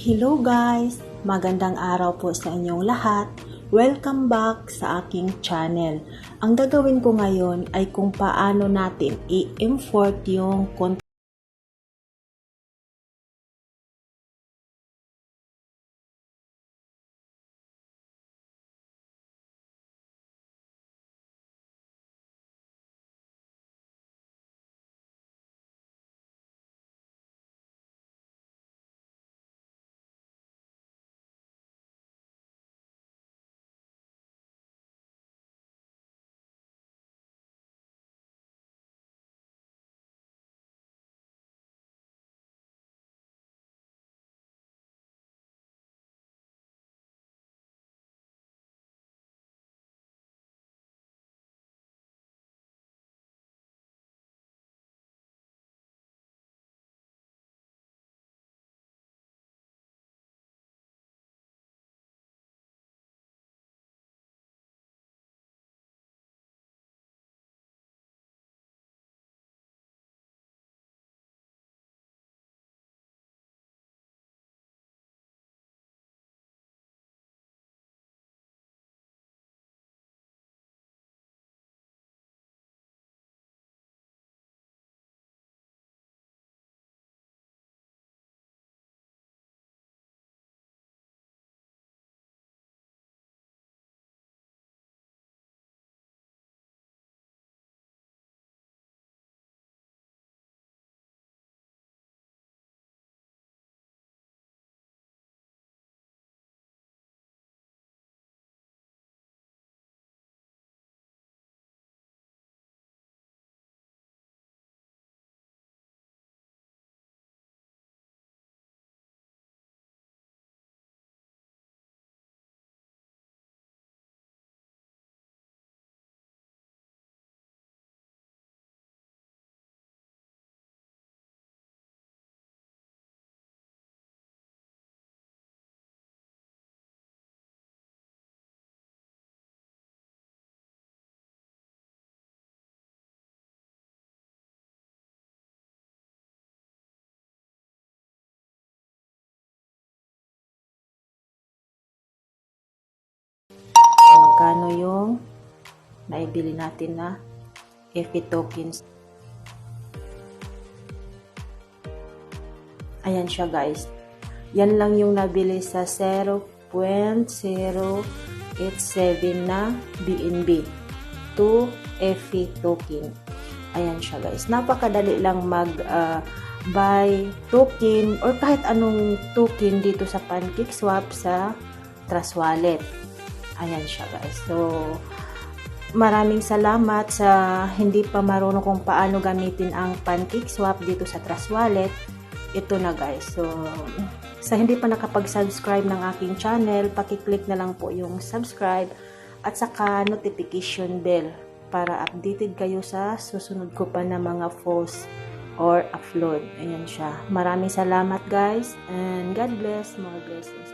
Hello guys! Magandang araw po sa inyong lahat. Welcome back sa aking channel. Ang gagawin ko ngayon ay kung paano natin i-import yung content. Magkano yung naibili natin na FE tokens. Ayan siya guys. Yan lang yung nabili sa 0.087 na BNB 2 FE token. Ayan siya guys. Napakadali lang mag buy token or kahit anong token dito sa PancakeSwap sa Trust Wallet. Ayan siya guys. So, maraming salamat sa hindi pa marunong kung paano gamitin ang PancakeSwap dito sa Trust Wallet. Ito na guys. So, sa hindi pa nakapag-subscribe ng aking channel, pakiclick na lang po yung subscribe at saka notification bell para updated kayo sa susunod ko pa na mga posts or upload. Ayan siya. Maraming salamat guys and God bless. More blessings.